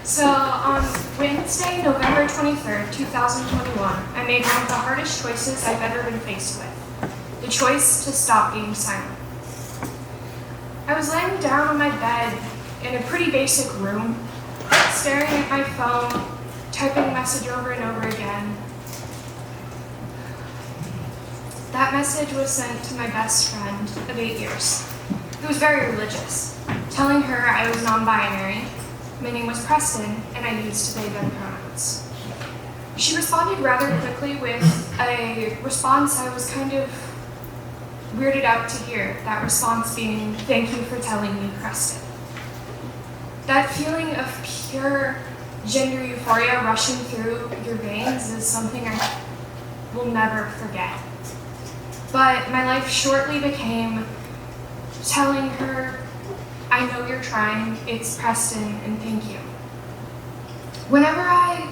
So on Wednesday, November 23rd, 2021, I made one of the hardest choices I've ever been faced with. The choice to stop being silent. I was laying down on my bed in a pretty basic room, staring at my phone, typing a message over and over again. That message was sent to my best friend of 8 years, who was very religious, telling her I was non-binary, my name was Preston, and I used they, them pronouns. She responded rather quickly with a response I was kind of weirded out to hear, that response being, "Thank you for telling me, Preston." That feeling of pure gender euphoria rushing through your veins is something I will never forget. But my life shortly became telling her, "I know you're trying, it's Preston, and thank you." Whenever I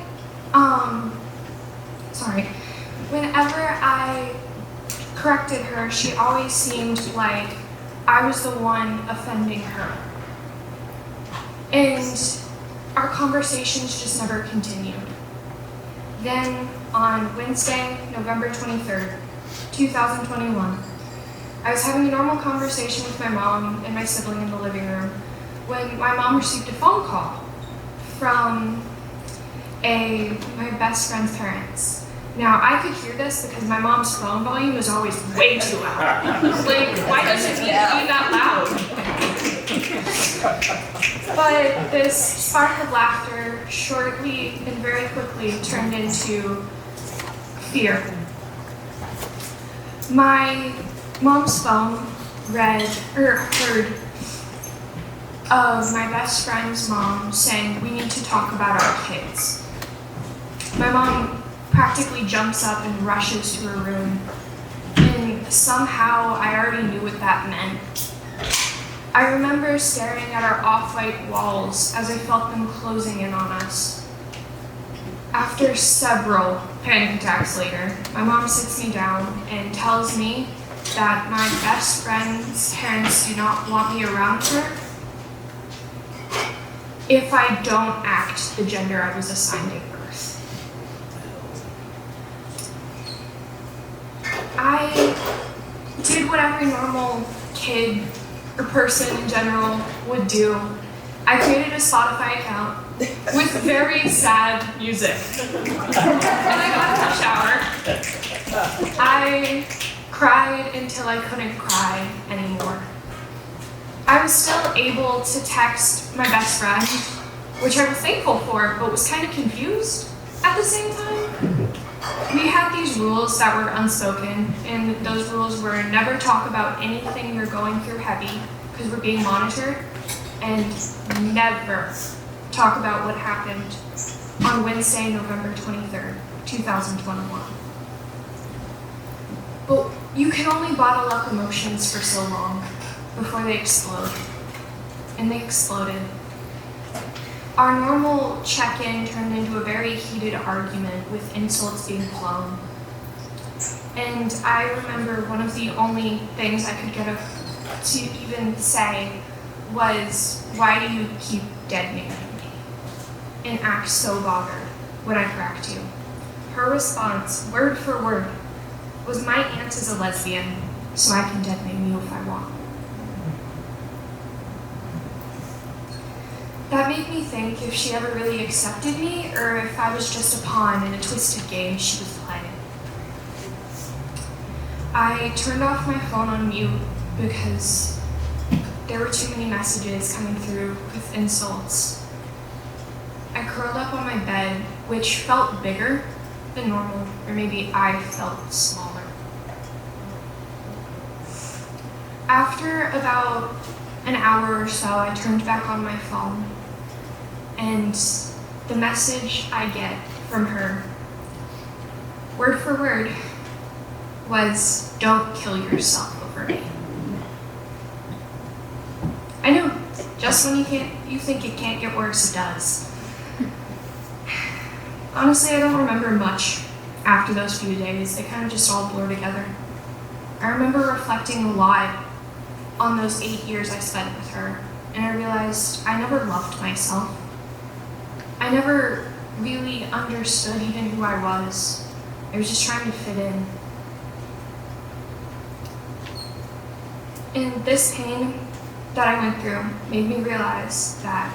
corrected her, she always seemed like I was the one offending her. And our conversations just never continued. Then on Wednesday, November 23rd, 2021, I was having a normal conversation with my mom and my sibling in the living room when my mom received a phone call from my best friend's parents. Now, I could hear this because my mom's phone volume is always way too loud. Like, why does it need to be that loud? But this spark of laughter shortly and very quickly turned into fear. My mom's phone heard of my best friend's mom saying, "We need to talk about our kids." My mom practically jumps up and rushes to her room, and somehow I already knew what that meant. I remember staring at our off-white walls as I felt them closing in on us. After several panic attacks later, my mom sits me down and tells me that my best friend's parents do not want me around her if I don't act the gender I was assigned at birth. I did what every normal kid or person in general would do. I created a Spotify account with very sad music. And I got in the shower. I cried until I couldn't cry anymore. I was still able to text my best friend, which I was thankful for, but was kind of confused at the same time. We had these rules that were unspoken, and those rules were never talk about anything you're going through heavy, because we're being monitored, and never talk about what happened on Wednesday, November 23rd, 2021. But you can only bottle up emotions for so long before they explode. And they exploded. Our normal check-in turned into a very heated argument with insults being flown. And I remember one of the only things I could get to even say was, "Why do you keep deadening me?" and act so bothered when I correct you. Her response, word for word, was, "My aunt is a lesbian, so I can deaden you if I want." That made me think if she ever really accepted me, or if I was just a pawn in a twisted game she was playing. I turned off my phone on mute because there were too many messages coming through with insults. I curled up on my bed, which felt bigger than normal, or maybe I felt smaller. After about an hour or so, I turned back on my phone, and the message I get from her, word for word, was, "Don't kill yourself over me." I know, just when you think it can't get worse, it does. Honestly, I don't remember much after those few days. They kind of just all blur together. I remember reflecting a lot on those 8 years I spent with her, and I realized I never loved myself. I never really understood even who I was. I was just trying to fit in. And this pain that I went through made me realize that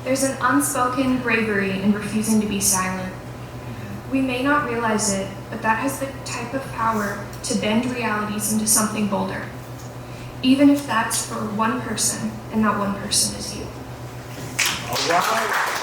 there's an unspoken bravery in refusing to be silent. We may not realize it, but that has the type of power to bend realities into something bolder, even if that's for one person, and that one person is you. All right.